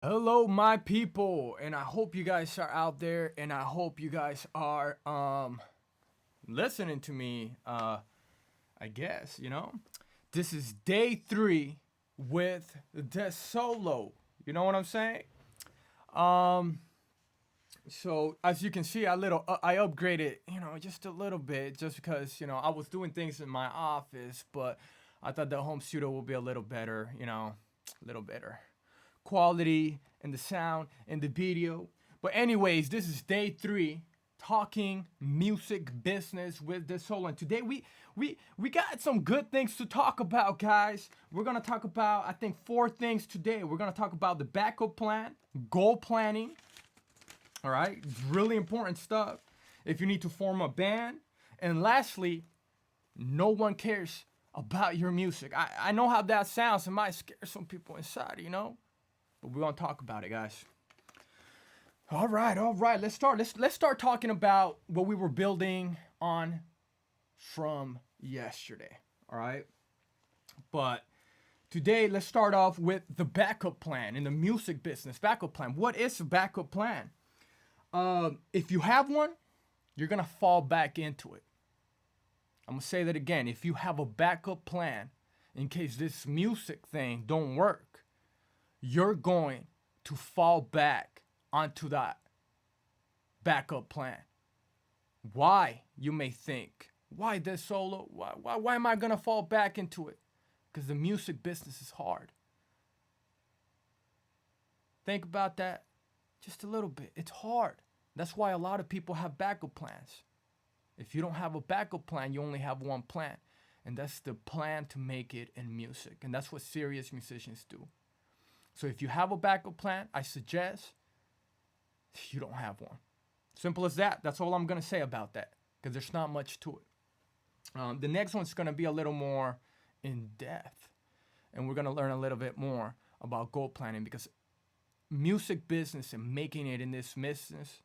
Hello, my people, and I hope you guys are out there, and I hope you guys are listening to me. I guess this is day 3 with Desolo. You know what I'm saying? Um, so as you can see, I upgraded, just a little bit, just because I was doing things in my office, but I thought the home studio would be a little better, a little better quality and the sound and the video. But anyways, this is day 3 talking music business with Desolo. And today we got some good things to talk about, guys. We're gonna talk about I think 4 things today. We're gonna talk about the backup plan, goal planning. All right, it's really important stuff. If you need to form a band, and lastly, no one cares about your music. I know how that sounds. It might scare some people inside. But we're gonna talk about it, guys. All right, all right. Let's start. Let's start talking about what we were building on from yesterday. All right, but today let's start off with the backup plan in the music business. Backup plan. What is a backup plan? If you have one, you're gonna fall back into it. I'm gonna say that again. If you have a backup plan in case this music thing don't work, you're going to fall back onto that backup plan. Why, you may think? Why this solo? Why am I going to fall back into it? Because the music business is hard. Think about that just a little bit. It's hard. That's why a lot of people have backup plans. If you don't have a backup plan, you only have one plan. And that's the plan to make it in music. And that's what serious musicians do. So if you have a backup plan, I suggest you don't have one. Simple as that. That's all I'm going to say about that because there's not much to it. The next one's going to be a little more in depth. And we're going to learn a little bit more about goal planning because music business and making it in this business,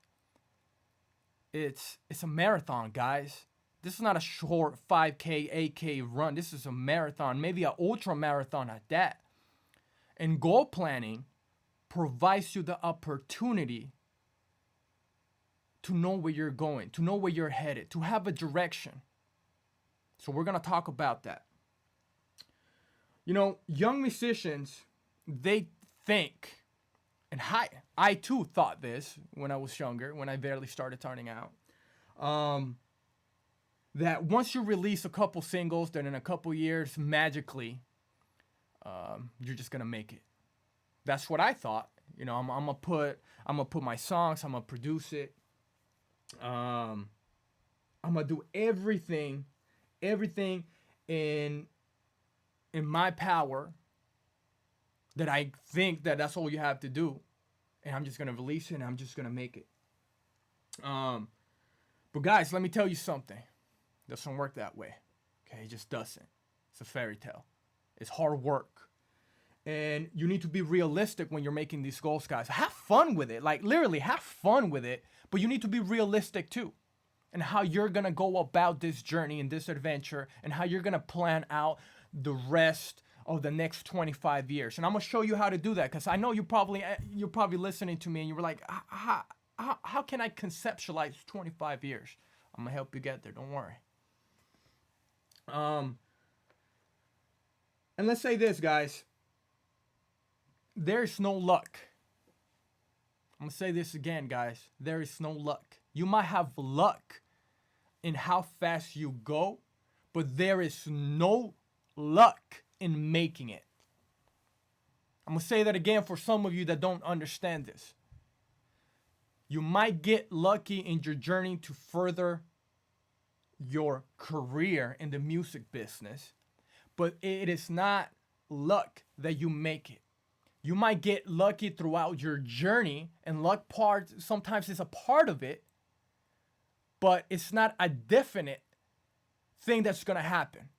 it's a marathon, guys. This is not a short 5K, 8K run. This is a marathon, maybe an ultra marathon at that. And goal planning provides you the opportunity to know where you're going, to know where you're headed, to have a direction. So we're going to talk about that. Young musicians, they think, and I too thought this when I was younger, when I barely started turning out, that once you release a couple singles, then in a couple years, magically, you're just gonna make it. That's what I thought. I'm gonna put my songs. I'm gonna produce it. I'm gonna do everything in my power that I think that's all you have to do, and I'm just gonna release it and I'm just gonna make it. But guys, let me tell you something. It doesn't work that way. Okay, it just doesn't. It's a fairy tale. It's hard work. And you need to be realistic when you're making these goals, guys. Have fun with it. Like, literally, have fun with it. But you need to be realistic, too. And how you're going to go about this journey and this adventure. And how you're going to plan out the rest of the next 25 years. And I'm going to show you how to do that. Because I know you're probably listening to me and you were like, how can I conceptualize 25 years? I'm going to help you get there. Don't worry. And let's say this, guys. There's no luck. I'm going to say this again, guys. There is no luck. You might have luck in how fast you go, but there is no luck in making it. I'm going to say that again for some of you that don't understand this. You might get lucky in your journey to further your career in the music business, but it is not luck that you make it. You might get lucky throughout your journey, and luck part sometimes is a part of it, but it's not a definite thing that's gonna happen.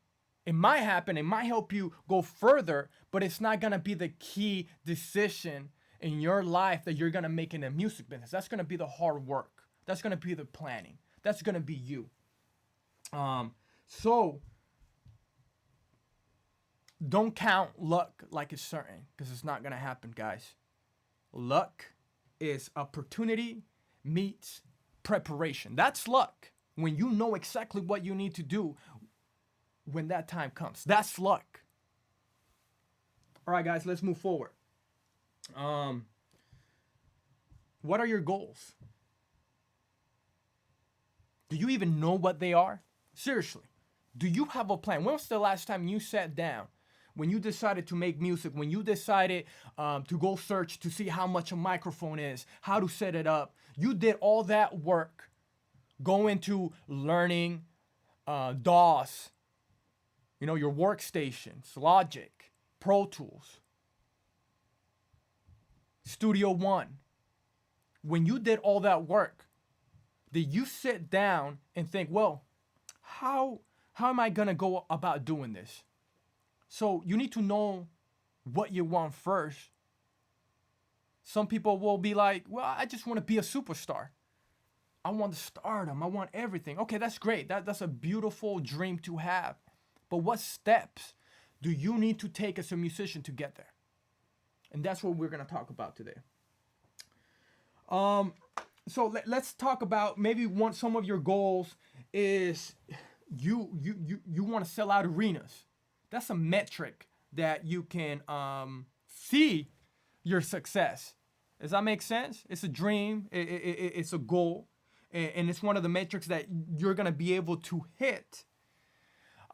It might happen, it might help you go further, but it's not gonna be the key decision in your life that you're gonna make in the music business. That's gonna be the hard work. That's gonna be the planning. That's gonna be you. So don't count luck like it's certain, because it's not gonna happen, guys. Luck is opportunity meets preparation. That's luck. When you know exactly what you need to do when that time comes. That's luck. All right, guys, let's move forward. What are your goals? Do you even know what they are? Seriously, do you have a plan? When was the last time you sat down? When you decided to make music, when you decided to go search to see how much a microphone is, how to set it up, you did all that work, go into learning DAWs, your workstations, Logic, Pro Tools, Studio One. When you did all that work, did you sit down and think, well, how am I gonna go about doing this? So you need to know what you want first. Some people will be like, well, I just want to be a superstar. I want the stardom. I want everything. Okay, that's great. That's a beautiful dream to have. But what steps do you need to take as a musician to get there? And that's what we're going to talk about today. So let's talk about maybe some of your goals is you want to sell out arenas. That's a metric that you can see your success. Does that make sense? It's a dream. It's a goal. And it's one of the metrics that you're going to be able to hit.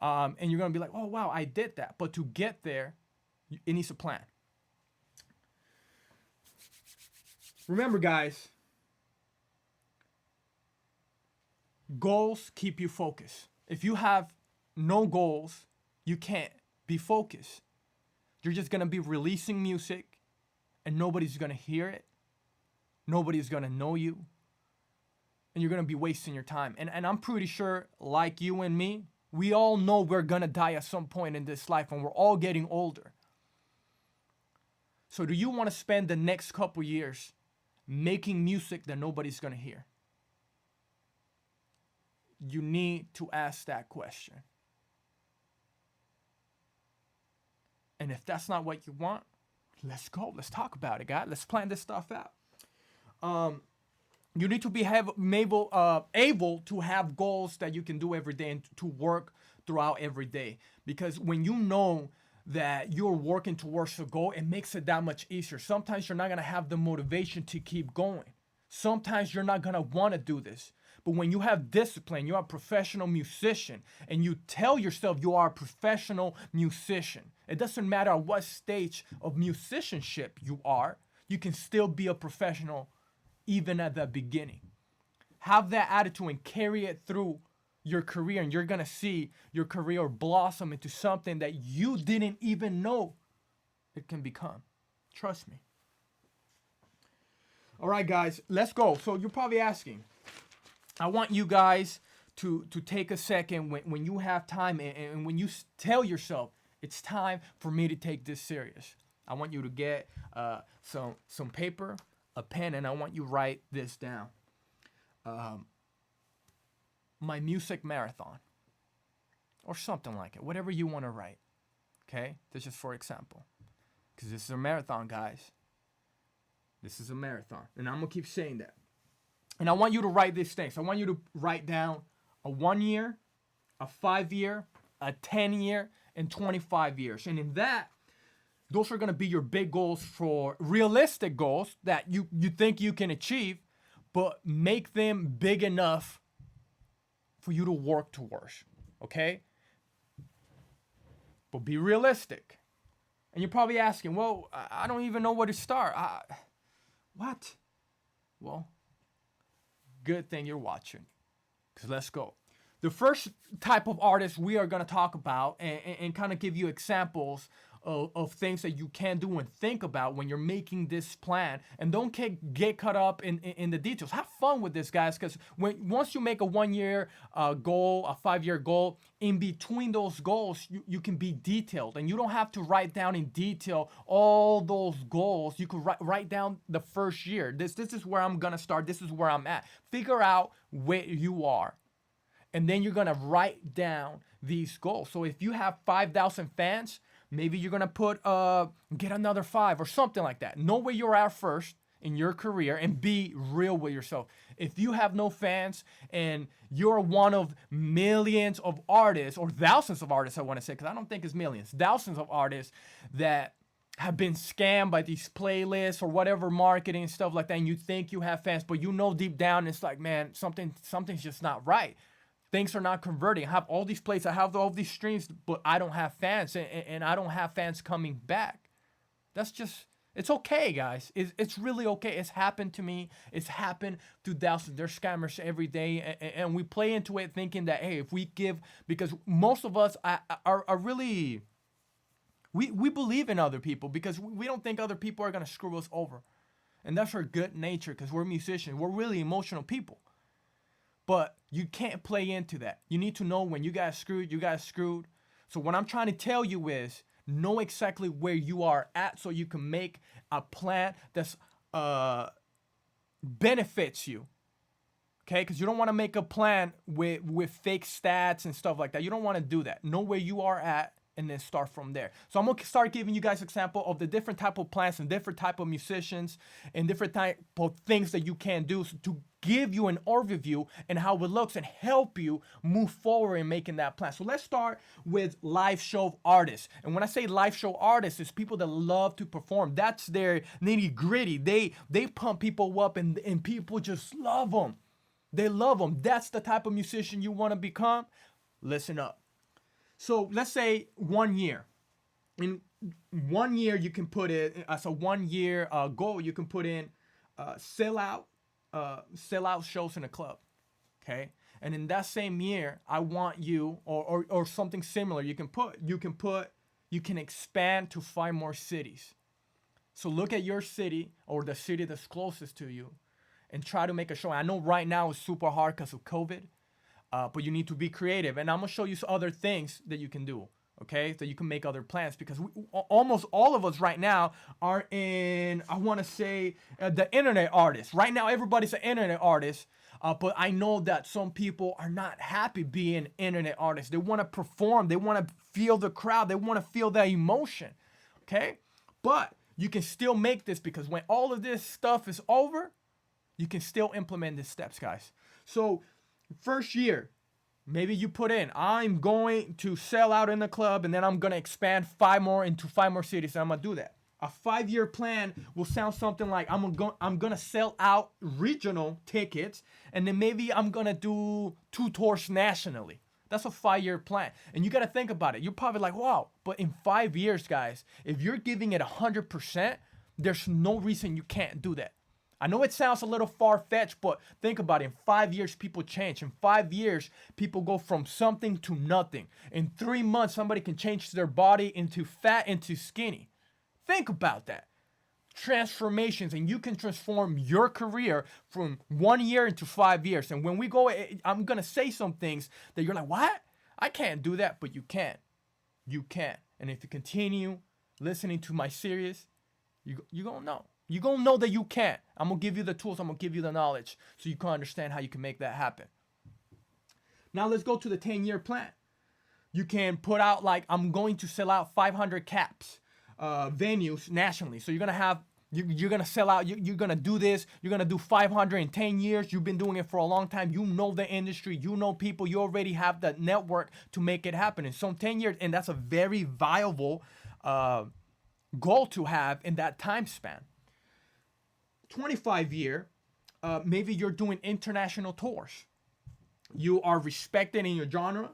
And you're going to be like, oh, wow, I did that. But to get there, it needs a plan. Remember, guys, goals keep you focused. If you have no goals, you can't be focused. You're just going to be releasing music and nobody's going to hear it. Nobody's going to know you. And you're going to be wasting your time. And I'm pretty sure, like you and me, we all know we're going to die at some point in this life and we're all getting older. So do you want to spend the next couple years making music that nobody's going to hear? You need to ask that question. And if that's not what you want, let's go. Let's talk about it, guys. Let's plan this stuff out. You need to be able to have goals that you can do every day and to work throughout every day. Because when you know that you're working towards a goal, it makes it that much easier. Sometimes you're not going to have the motivation to keep going. Sometimes you're not going to want to do this. But when you have discipline, you're a professional musician, and you tell yourself you are a professional musician. It doesn't matter at what stage of musicianship you are, you can still be a professional even at the beginning. Have that attitude and carry it through your career, and you're going to see your career blossom into something that you didn't even know it can become. Trust me. All right, guys, let's go. So you're probably asking, I want you guys to take a second when you have time and when you tell yourself, it's time for me to take this serious. I want you to get some paper, a pen, and I want you to write this down. My music marathon or something like it, whatever you want to write. Okay, this is for example, because this is a marathon, guys. This is a marathon, and I'm gonna keep saying that. And I want you to write these things. I want you to write down a 1 year, a 5 year, a 10 year, and 25 years. And in that, those are gonna be your big goals, for realistic goals that you think you can achieve, but make them big enough for you to work towards, okay? But be realistic. And you're probably asking, well, I don't even know where to start. What? Well, good thing you're watching, because let's go. The first type of artist we are going to talk about and kind of give you examples of things that you can do and think about when you're making this plan. And don't get caught up in the details. Have fun with this, guys, because once you make a 1 year goal, a 5 year goal, in between those goals, you can be detailed. And you don't have to write down in detail all those goals. You could write down the first year. This is where I'm going to start. This is where I'm at. Figure out where you are. And then you're going to write down these goals. So if you have 5,000 fans, Maybe you're gonna put get another 5 or something like that. Know where you're at first in your career and be real with yourself. If you have no fans and you're one of millions of artists or thousands of artists, I want to say, because I don't think it's millions, thousands of artists that have been scammed by these playlists or whatever marketing and stuff like that, and you think you have fans, but you know deep down it's like, man, something's just not right. Things are not converting. I have all these plays, I have all these streams, but I don't have fans, and I don't have fans coming back. That's just, it's okay, guys. It's really okay. It's happened to me. It's happened to thousands. There's scammers every day, and we play into it thinking that, hey, if we give, because most of us are really, we believe in other people because we don't think other people are going to screw us over. And that's our good nature because we're musicians. We're really emotional people. But you can't play into that. You need to know when you guys screwed, you guys screwed. So what I'm trying to tell you is, know exactly where you are at so you can make a plan that's benefits you. Okay? Because you don't want to make a plan with fake stats and stuff like that. You don't want to do that. Know where you are at and then start from there. So I'm going to start giving you guys example of the different type of plans and different type of musicians and different type of things that you can do to give you an overview and how it looks and help you move forward in making that plan. So let's start with live show artists. And when I say live show artists, it's people that love to perform. That's their nitty gritty. They pump people up and people just love them. They love them. That's the type of musician you want to become. Listen up. So let's say 1 year. In 1 year, you can put it as a 1 year goal. You can put in sell out shows in a club, okay? And in that same year, I want you or something similar. You can expand to 5 more cities. So look at your city or the city that's closest to you, and try to make a show. I know right now it's super hard because of COVID. But you need to be creative. And I'm going to show you some other things that you can do, okay? So you can make other plans because almost all of us right now are in, I want to say, the internet artists. Right now, everybody's an internet artist. But I know that some people are not happy being internet artists. They want to perform. They want to feel the crowd. They want to feel that emotion, okay? But you can still make this because when all of this stuff is over, you can still implement these steps, guys. So first year, maybe you put in, I'm going to sell out in the club and then I'm going to expand 5 more into 5 more cities. And I'm going to do that. A 5-year plan will sound something like I'm going to sell out regional tickets and then maybe I'm going to do 2 tours nationally. That's a 5-year plan. And you got to think about it. You're probably like, wow, but in 5 years, guys, if you're giving it 100%, there's no reason you can't do that. I know it sounds a little far-fetched, but think about it. In 5 years, people change. In 5 years, people go from something to nothing. In 3 months, somebody can change their body into fat, into skinny. Think about that. Transformations, and you can transform your career from 1 year into 5 years. And when we go, I'm going to say some things that you're like, what? I can't do that, but you can. You can. And if you continue listening to my series, you're going to know. You're going to know that you can. I'm going to give you the tools. I'm going to give you the knowledge so you can understand how you can make that happen. Now let's go to the 10-year plan. You can put out like, I'm going to sell out 500 caps, venues nationally. So you're going to have, you're going to sell out, you're going to do this. You're going to do 500 in 10 years. You've been doing it for a long time. You know the industry. You know people. You already have the network to make it happen. And so in 10 years, and that's a very viable goal to have in that time span. 25-year, maybe you're doing international tours. You are respected in your genre,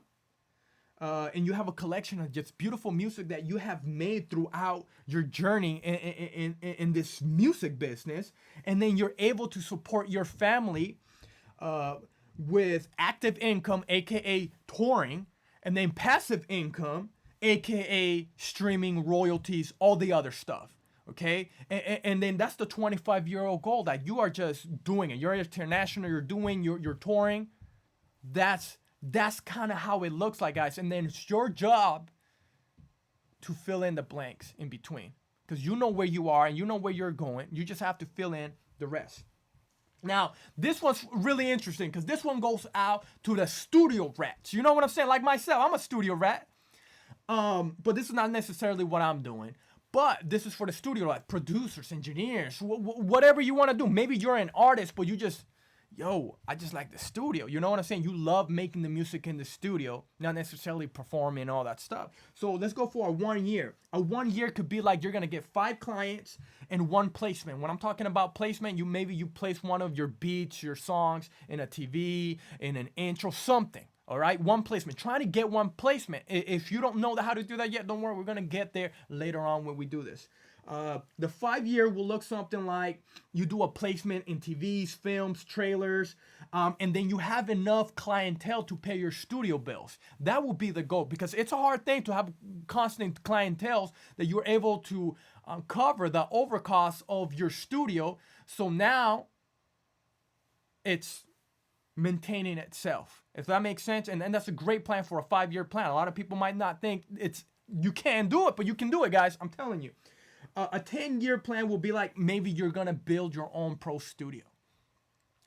and you have a collection of just beautiful music that you have made throughout your journey in this music business, and then you're able to support your family with active income, aka touring, and then passive income, aka streaming, royalties, all the other stuff. Okay, and then that's the 25-year-old goal that you are just doing it. You're international. You're doing. You're touring. That's kind of how it looks like, guys. And then it's your job to fill in the blanks in between, because you know where you are and you know where you're going. You just have to fill in the rest. Now, this one's really interesting because this one goes out to the studio rats. You know what I'm saying? Like myself, I'm a studio rat. But this is not necessarily what I'm doing. But this is for the studio, like producers, engineers, whatever you want to do. Maybe you're an artist, but you just, yo, I just like the studio. You know what I'm saying? You love making the music in the studio, not necessarily performing all that stuff. So let's go for a 1 year. A 1 year could be like you're gonna get 5 clients and 1 placement. When I'm talking about placement, you place one of your beats, your songs in a TV, in an intro, something. All right, 1 placement. Trying to get 1 placement. If you don't know how to do that yet, don't worry. We're gonna get there later on when we do this. The 5 year will look something like you do a placement in TVs, films, trailers, and then you have enough clientele to pay your studio bills. That will be the goal, because it's a hard thing to have constant clientele that you're able to cover the overcost of your studio. So now it's maintaining itself, if that makes sense. And that's a great plan for a 5-year plan. A lot of people might not think you can do it, but you can do it, guys. I'm telling you. A 10-year plan will be like maybe you're gonna build your own pro studio.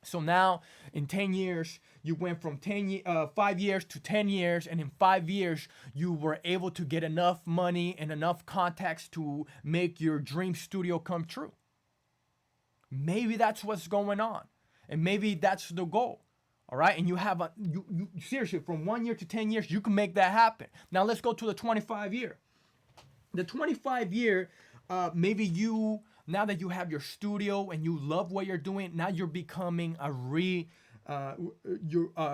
So now in 10 years, you went from 5 years to 10 years, and in 5 years, you were able to get enough money and enough contacts to make your dream studio come true. Maybe that's what's going on, and maybe that's the goal. All right, and you have you seriously, from 1 year to 10 years, you can make that happen. Now let's go to the 25 year. The 25 year, maybe now that you have your studio and you love what you're doing, now you're becoming a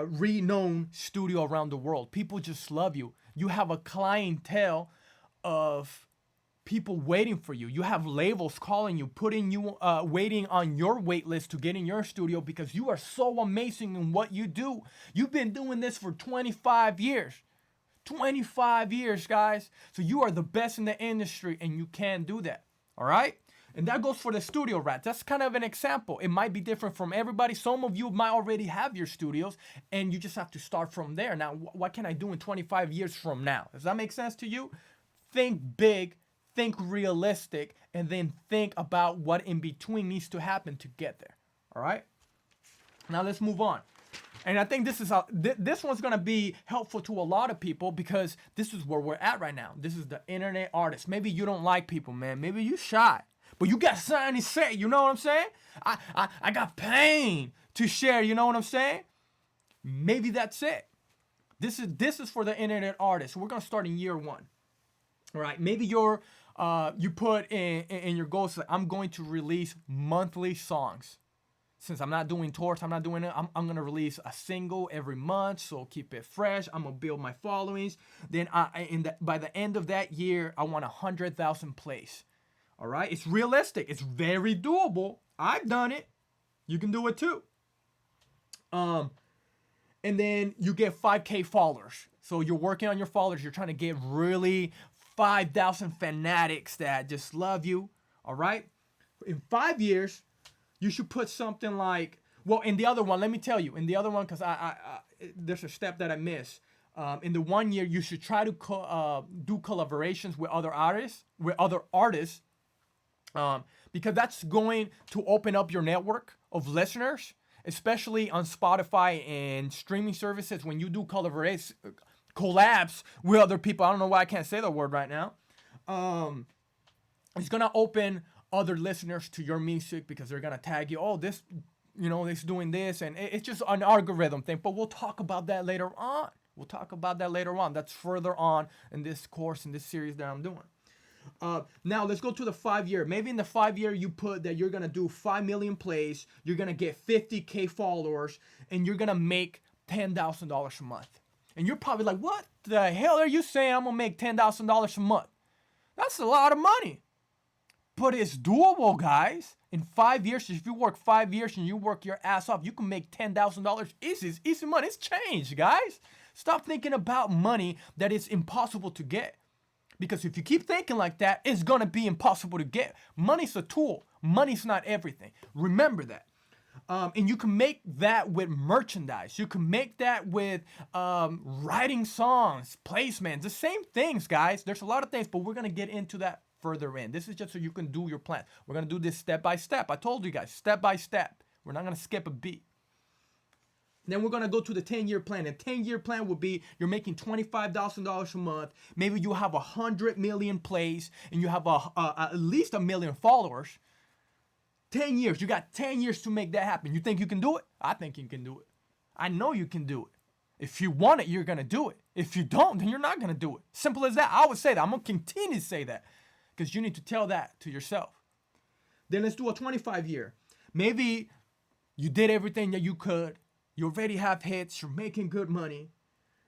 renowned studio around the world. People just love you. You have a clientele of people waiting for you. You have labels calling you, putting you, waiting on your wait list to get in your studio because you are so amazing in what you do. You've been doing this for 25 years. 25 years, guys. So you are the best in the industry, and you can do that. All right? And that goes for the studio rats. That's kind of an example. It might be different from everybody. Some of you might already have your studios, and you just have to start from there. Now, what can I do in 25 years from now? Does that make sense to you? Think big, think realistic, and then think about what in between needs to happen to get there. All right? Now let's move on. And I think this one's gonna be helpful to a lot of people, because this is where we're at right now. This is the internet artist. Maybe you don't like people, man. Maybe you shy, but you got something to say. You know what I'm saying? I got pain to share. You know what I'm saying? Maybe that's it. This is for the internet artist. We're gonna start in year 1. All right. Maybe you put in your goals like, I'm going to release monthly songs. Since I'm not doing tours, I'm not doing it, I'm going to release a single every month, so keep it fresh. I'm going to build my followings. Then by the end of that year, I want 100,000 plays. All right? It's realistic. It's very doable. I've done it. You can do it too. And then you get 5K followers. So you're working on your followers. You're trying to get really 5,000 fanatics that just love you. All right? In 5 years, you should put something like, well, in the other one, let me tell you, in the other one, because there's a step that I missed. In the 1 year, you should try to do collaborations with other artists, because that's going to open up your network of listeners, especially on Spotify and streaming services. When you do collabs with other people, I don't know why I can't say the word right now. It's gonna open other listeners to your music, because they're gonna tag you. Oh, this doing this, and it's just an algorithm thing. But we'll talk about that later on. That's further on in this course, in this series that I'm doing. Now let's go to the 5 year. Maybe in the 5 year you put that you're gonna do 5 million plays. You're gonna get 50K followers, and you're gonna make $10,000 a month. And you're probably like, what the hell are you saying? I'm gonna make $10,000 a month? That's a lot of money. But it's doable, guys. In 5 years, if you work 5 years and you work your ass off, you can make $10,000 easy. It's easy money. It's change, guys. Stop thinking about money that is impossible to get. Because if you keep thinking like that, it's going to be impossible to get. Money's a tool. Money's not everything. Remember that. And you can make that with merchandise. You can make that with writing songs, placements, the same things, guys. There's a lot of things, but we're going to get into that further in. This is just so you can do your plan. We're going to do this step by step. I told you guys, step by step. We're not going to skip a beat. Then we're gonna go to the 10-year plan. A 10-year plan would be you're making $25,000 a month. Maybe you have 100 million plays and you have at least 1 million followers. 10 years. You got 10 years to make that happen. You think you can do it? I think you can do it. I know you can do it. If you want it, you're gonna do it. If you don't, then you're not gonna do it. Simple as that. I would say that. I'm gonna continue to say that because you need to tell that to yourself. Then let's do a 25-year. Maybe you did everything that you could. You already have hits, you're making good money,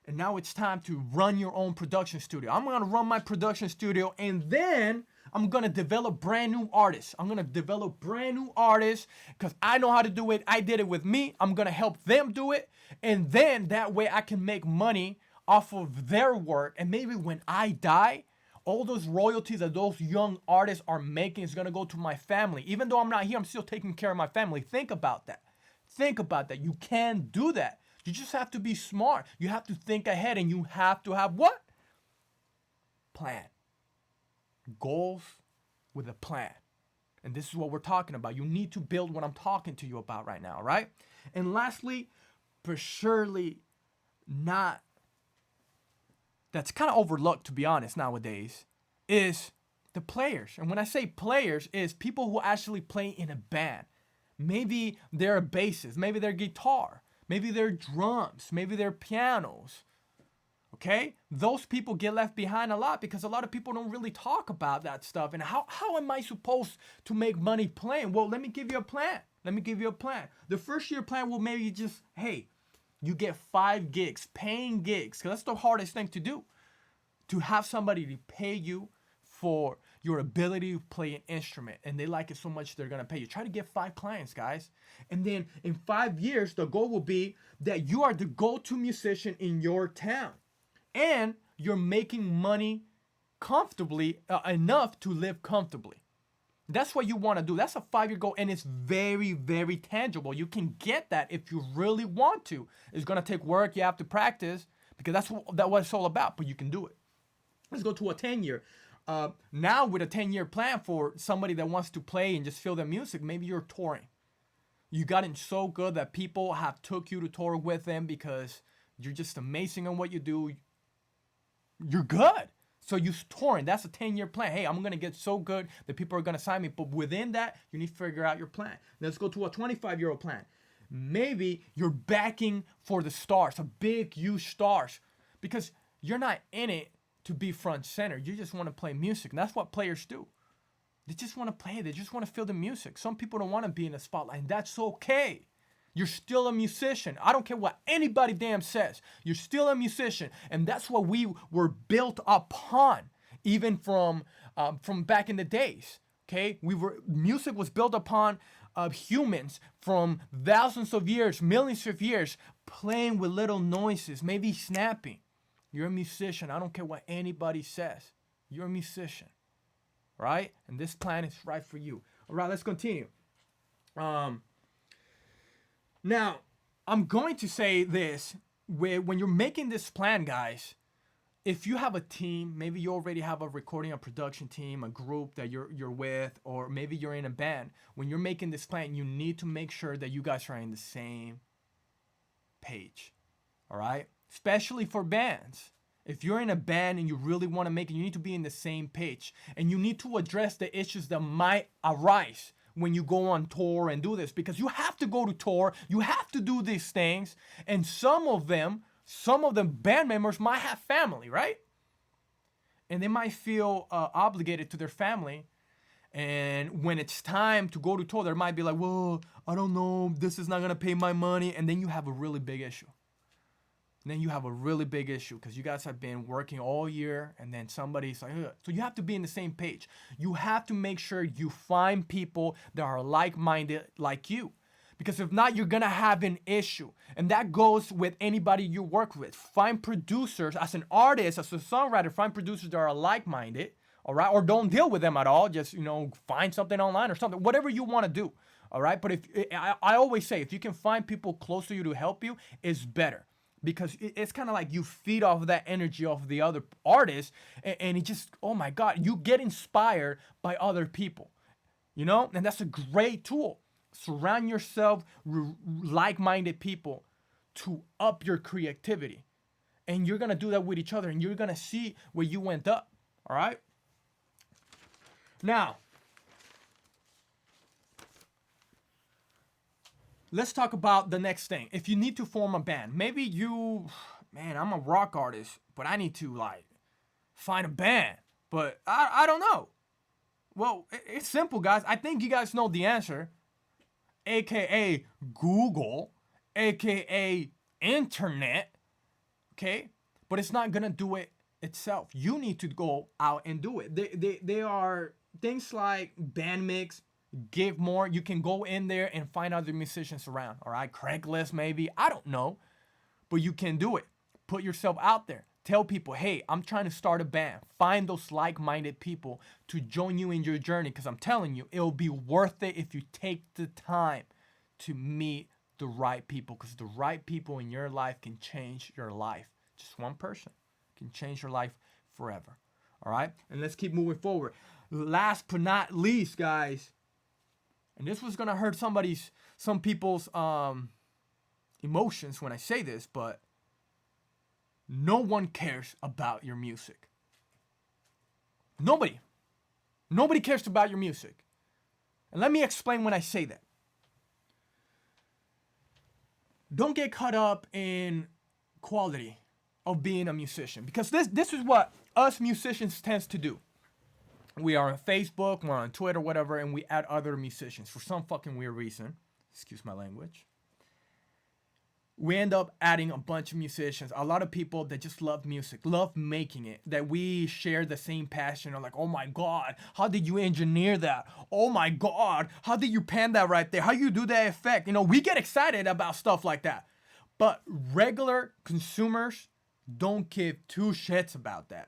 and now it's time to run your own production studio. I'm gonna run my production studio, and then I'm gonna develop brand new artists. I'm gonna develop brand new artists because I know how to do it. I did it with me. I'm gonna help them do it, and then that way I can make money off of their work, and maybe when I die, all those royalties that those young artists are making is gonna go to my family. Even though I'm not here, I'm still taking care of my family. Think about that. Think about that. You can do that. You just have to be smart. You have to think ahead, and you have to have what? Plan. Goals with a plan. And this is what we're talking about. You need to build what I'm talking to you about right now, right? And lastly, for surely not, that's kind of overlooked, to be honest, nowadays, is the players. And when I say players, is people who actually play in a band. Maybe they're bassist, maybe they're guitar, maybe they're drums, maybe they're pianos. Okay? Those people get left behind a lot because a lot of people don't really talk about that stuff. And how am I supposed to make money playing? Well, let me give you a plan. The first year plan will maybe just, hey, you get 5 gigs, paying gigs, because that's the hardest thing to do. To have somebody to pay you for your ability to play an instrument, and they like it so much they're gonna pay you. Try to get 5 clients, guys. And then in 5 years, the goal will be that you are the go-to musician in your town. And you're making money comfortably, enough to live comfortably. That's what you want to do. That's a 5-year goal, and it's very, very tangible. You can get that if you really want to. It's gonna take work. You have to practice because that's what it's all about. But you can do it. Let's go to a 10-year. Now with a 10-year plan for somebody that wants to play and just feel the music, maybe you're touring. You got it so good that people have took you to tour with them because you're just amazing on what you do. You're good. So you're touring. That's a 10-year plan. Hey, I'm going to get so good that people are going to sign me. But within that, you need to figure out your plan. Let's go to a 25-year plan. Maybe you're backing for the stars, a big, huge stars, because you're not in it to be front center. You just want to play music. And that's what players do. They just want to play. They just want to feel the music. Some people don't want to be in the spotlight, and that's okay. You're still a musician. I don't care what anybody damn says. You're still a musician, and that's what we were built upon, even from back in the days. Okay, music was built upon humans from thousands of years, millions of years, playing with little noises, maybe snapping. You're a musician. I don't care what anybody says. You're a musician, right? And this plan is right for you. All right, let's continue. Now, I'm going to say this. When you're making this plan, guys, if you have a team, maybe you already have a recording and production team, a group that you're with, or maybe you're in a band. When you're making this plan, you need to make sure that you guys are in the same page. All right? Especially for bands. If you're in a band and you really want to make it, you need to be in the same page. And you need to address the issues that might arise when you go on tour and do this. Because you have to go to tour. You have to do these things. And some of them band members might have family, right? And they might feel obligated to their family. And when it's time to go to tour, they might be like, well, I don't know. This is not going to pay my money. And then you have a really big issue. Because you guys have been working all year, and then somebody's like, ugh. So you have to be in the same page. You have to make sure you find people that are like-minded like you. Because if not, you're going to have an issue. And that goes with anybody you work with. Find producers, as an artist, as a songwriter, find producers that are like-minded, all right? Or don't deal with them at all. Just, find something online or something, whatever you want to do, all right? But I always say, if you can find people close to you to help you, it's better. Because it's kind of like you feed off that energy of the other artists, and it just, oh my God, you get inspired by other people, And that's a great tool. Surround yourself with like-minded people to up your creativity. And you're going to do that with each other, and you're going to see where you went up. All right? Now, let's talk about the next thing. If you need to form a band, maybe man, I'm a rock artist, but I need to like find a band. But I don't know. Well, it's simple, guys. I think you guys know the answer. AKA Google, AKA internet. Okay? But it's not gonna do it itself. You need to go out and do it. They are things like Bandmix, Give More. You can go in there and find other musicians around. All right, Craigslist maybe. I don't know, but you can do it. Put yourself out there. Tell people, hey, I'm trying to start a band. Find those like-minded people to join you in your journey, because I'm telling you, it'll be worth it if you take the time to meet the right people, because the right people in your life can change your life. Just one person can change your life forever. All right? And let's keep moving forward. Last but not least, guys, and this was going to hurt some people's emotions when I say this, but no one cares about your music. Nobody. Nobody cares about your music. And let me explain when I say that. Don't get caught up in quality of being a musician, because this is what us musicians tends to do. We are on Facebook, we're on Twitter, whatever, and we add other musicians for some fucking weird reason. Excuse my language. We end up adding a bunch of musicians, a lot of people that just love music, love making it, that we share the same passion. Or like, oh my God, how did you engineer that? Oh my God, how did you pan that right there? How you do that effect? You know, we get excited about stuff like that. But regular consumers don't give two shits about that,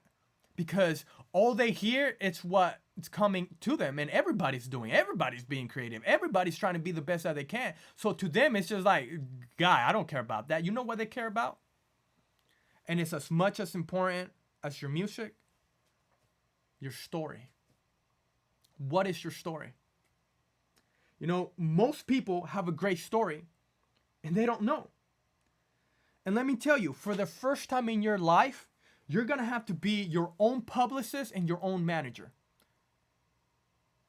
because all they hear is what's coming to them, and everybody's being creative. Everybody's trying to be the best that they can. So to them, it's just like, guy, I don't care about that. You know what they care about? And it's as much as important as your music, your story. What is your story? You know, most people have a great story and they don't know. And let me tell you, for the first time in your life, you're going to have to be your own publicist and your own manager.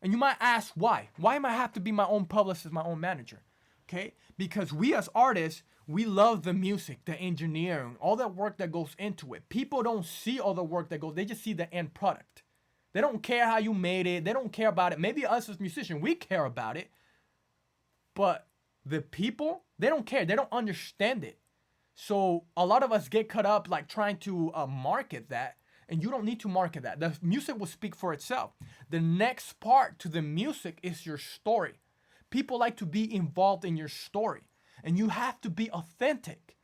And you might ask, why? Why am I have to be my own publicist, my own manager? Okay? Because we as artists, we love the music, the engineering, all that work that goes into it. People don't see all the work that goes, they just see the end product. They don't care how you made it. They don't care about it. Maybe us as musicians, we care about it. But the people, they don't care. They don't understand it. So a lot of us get caught up like trying to market that, and you don't need to market that. The music will speak for itself. The next part to the music is your story. People like to be involved in your story, and you have to be authentic,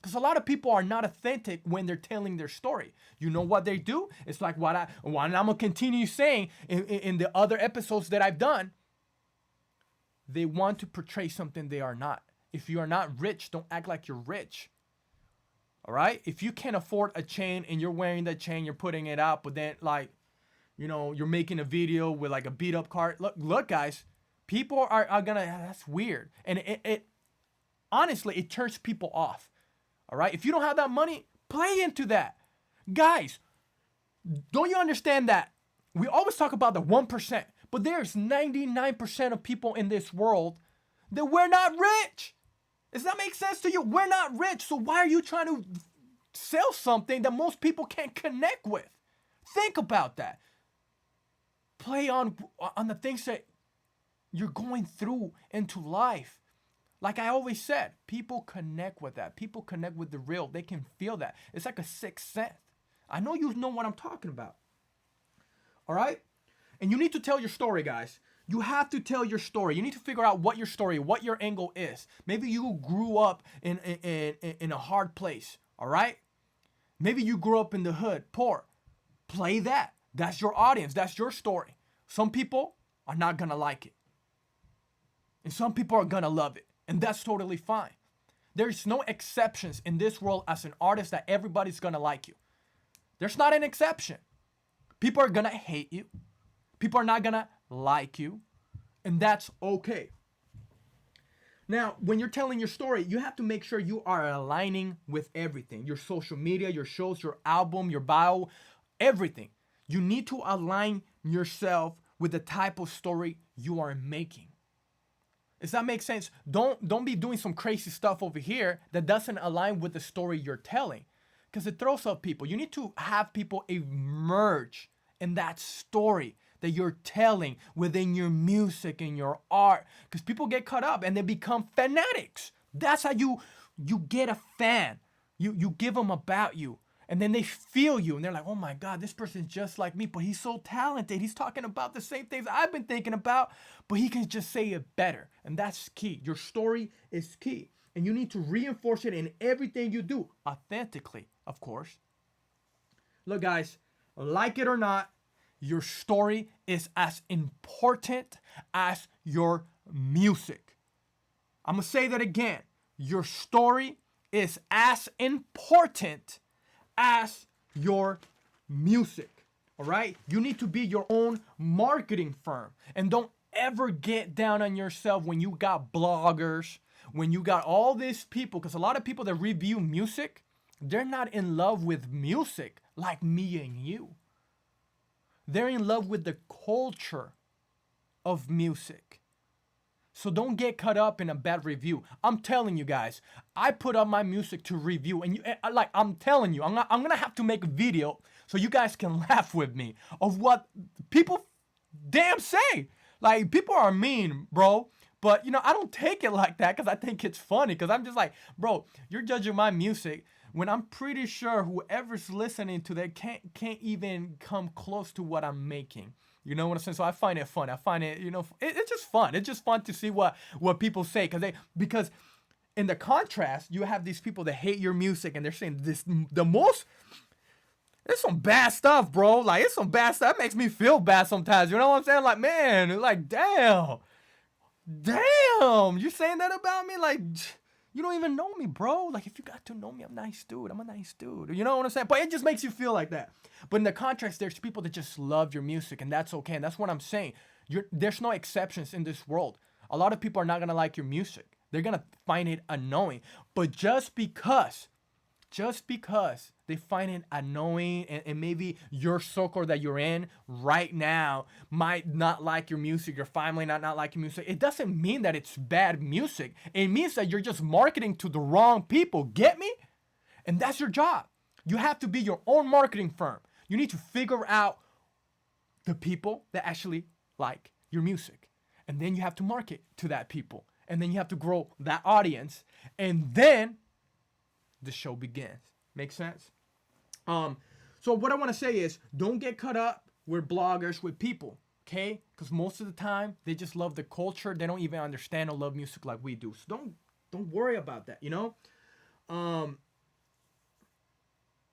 because a lot of people are not authentic when they're telling their story. You know what they do? It's like what I'm gonna continue saying in the other episodes that I've done. They want to portray something they are not. If you are not rich, don't act like you're rich. All right? If you can't afford a chain and you're wearing that chain, you're putting it out, but then like, you know, you're making a video with like a beat up car. Look, guys, people are gonna, that's weird. And it honestly, it turns people off. All right? If you don't have that money, play into that. Guys, don't you understand that? We always talk about the 1%, but there's 99% of people in this world that we're not rich. Does that make sense to you? We're not rich, so why are you trying to sell something that most people can't connect with? Think about that. Play on the things that you're going through into life. Like I always said, people connect with that. People connect with the real. They can feel that. It's like a sixth sense. I know you know what I'm talking about. All right? And you need to tell your story, guys. You have to tell your story. You need to figure out what your story, what your angle is. Maybe you grew up in a hard place, all right? Maybe you grew up in the hood, poor. Play that. That's your audience. That's your story. Some people are not going to like it. And some people are going to love it. And that's totally fine. There's no exceptions in this world as an artist that everybody's going to like you. There's not an exception. People are going to hate you. People are not going to like you, and that's okay. Now, when you're telling your story, you have to make sure you are aligning with everything. Your social media, your shows, your album, your bio, everything. You need to align yourself with the type of story you are making. Does that make sense? Don't be doing some crazy stuff over here that doesn't align with the story you're telling. Because it throws off people. You need to have people emerge in that story that you're telling within your music and your art. Because people get caught up and they become fanatics. That's how you get a fan. You give them about you. And then they feel you and they're like, oh my God, this person's just like me, but he's so talented. He's talking about the same things I've been thinking about, but he can just say it better. And that's key. Your story is key. And you need to reinforce it in everything you do, authentically, of course. Look, guys, like it or not, your story is as important as your music. I'm going to say that again. Your story is as important as your music. All right? You need to be your own marketing firm. And don't ever get down on yourself when you got bloggers, when you got all these people, because a lot of people that review music, they're not in love with music like me and you. They're in love with the culture of music. So don't get caught up in a bad review. I'm telling you guys, I put up my music to review, and I'm telling you, I'm gonna have to make a video so you guys can laugh with me of what people damn say. Like, people are mean, bro. But, I don't take it like that because I think it's funny. Because I'm just like, bro, you're judging my music when I'm pretty sure whoever's listening to that can't even come close to what I'm making. You know what I'm saying? So I find it fun. I find it, it's just fun. It's just fun to see what people say. Because in the contrast, you have these people that hate your music and they're saying it's some bad stuff, bro. Like, it's some bad stuff. That makes me feel bad sometimes. You know what I'm saying? Like, man, like, damn, you saying that about me? Like, you don't even know me, bro. Like, if you got to know me, I'm a nice dude. You know what I'm saying? But it just makes you feel like that. But in the contrast, there's people that just love your music, and that's okay. And that's what I'm saying. There's no exceptions in this world. A lot of people are not going to like your music. They're going to find it annoying. But just because they find it annoying, and maybe your circle that you're in right now might not like your music, your family not like your music, it doesn't mean that it's bad music. It means that you're just marketing to the wrong people. Get me? And that's your job. You have to be your own marketing firm. You need to figure out the people that actually like your music. And then you have to market to that people. And then you have to grow that audience. And then the show begins. Make sense? So what I want to say is, don't get caught up with bloggers, with people, okay? Because most of the time, they just love the culture. They don't even understand or love music like we do. So don't worry about that,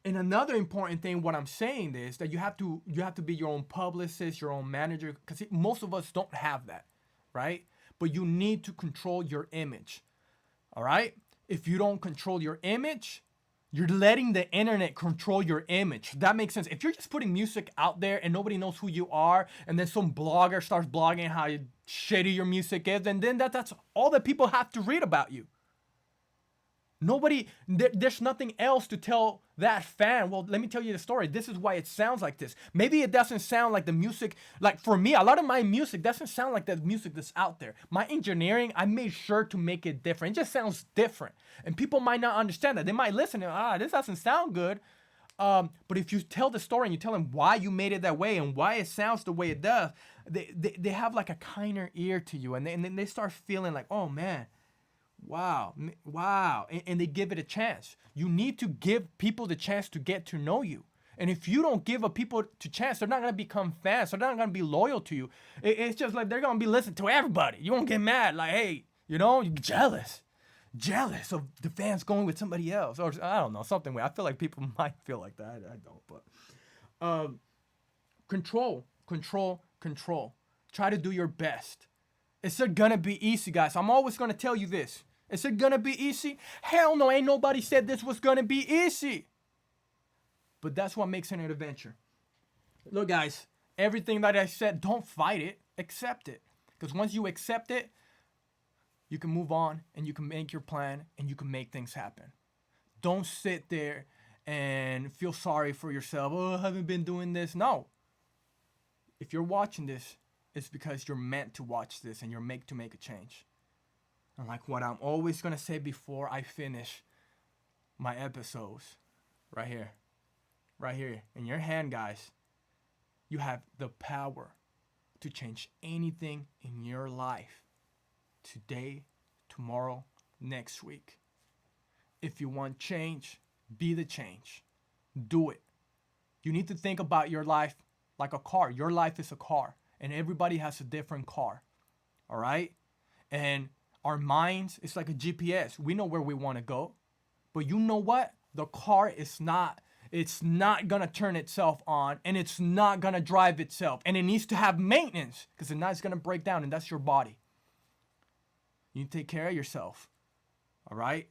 And another important thing, what I'm saying is that you have to be your own publicist, your own manager, because most of us don't have that, right? But you need to control your image, all right? If you don't control your image, you're letting the internet control your image. That makes sense. If you're just putting music out there and nobody knows who you are, and then some blogger starts blogging how shitty your music is, and then that's all that people have to read about you. There's nothing else to tell that fan. Well, let me tell you the story. This is why it sounds like this. Maybe it doesn't sound like the music, like for me, a lot of my music doesn't sound like the music that's out there. My engineering, I made sure to make it different. It just sounds different. And people might not understand that. They might listen and, this doesn't sound good. But if you tell the story and you tell them why you made it that way and why it sounds the way it does, they have like a kinder ear to you. And then they start feeling like, oh man, wow. And they give it a chance. You need to give people the chance to get to know you. And if you don't give people a chance, they're not going to become fans. They're not going to be loyal to you. It's just like they're going to be listening to everybody. You won't get mad like, hey, you're jealous of the fans going with somebody else. Or I don't know, something weird. I feel like people might feel like that. I don't. But control. Try to do your best. Is it going to be easy, guys? I'm always going to tell you this. Is it going to be easy? Hell no, ain't nobody said this was going to be easy. But that's what makes it an adventure. Look, guys, everything that I said, don't fight it. Accept it. Because once you accept it, You can move on and you can make your plan and you can make things happen. Don't sit there and feel sorry for yourself. Oh, I haven't been doing this. No. If you're watching this, it's because you're meant to watch this and you're meant to make a change. And like what I'm always going to say before I finish my episodes, right here, right here, in your hand, guys, you have the power to change anything in your life today, tomorrow, next week. If you want change, be the change. Do it. You need to think about your life like a car. Your life is a car, and everybody has a different car. All right? And our minds, it's like a GPS. We know where we want to go. But you know what? The car is not, it's not going to turn itself on, and it's not going to drive itself. And it needs to have maintenance, because if not, it's going to break down, and that's your body. You need to take care of yourself. All right?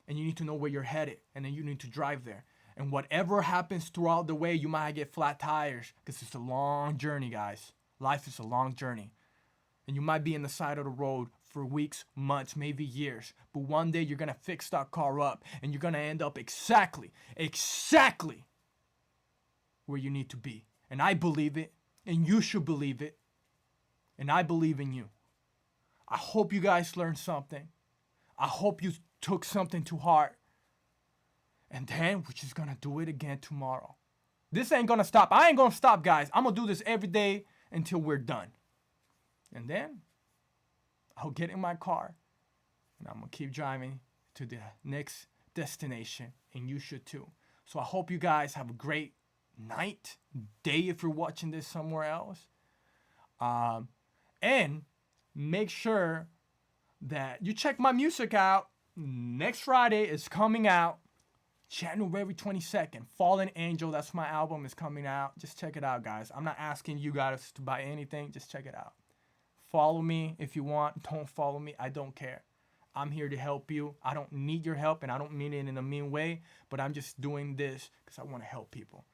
And you need to know where you're headed, and then you need to drive there. And whatever happens throughout the way, you might get flat tires, because it's a long journey, guys. Life is a long journey. And you might be in the side of the road for weeks, months, maybe years. But one day you're going to fix that car up, and you're going to end up exactly where you need to be. And I believe it, and you should believe it. And I believe in you. I hope you guys learned something. I hope you took something to heart. And then we're just going to do it again tomorrow. This ain't going to stop. I ain't going to stop, guys. I'm going to do this every day until we're done. And then I'll get in my car and I'm going to keep driving to the next destination. And you should too. So I hope you guys have a great night, day if you're watching this somewhere else. And make sure that you check my music out. Next Friday is coming out. January 22nd, Fallen Angel, that's my album, is coming out. Just check it out, guys. I'm not asking you guys to buy anything. Just check it out. Follow me if you want. Don't follow me. I don't care. I'm here to help you. I don't need your help, and I don't mean it in a mean way, but I'm just doing this because I want to help people.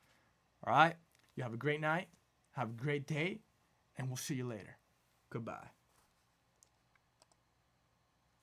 All right? You have a great night. Have a great day, and we'll see you later. Goodbye.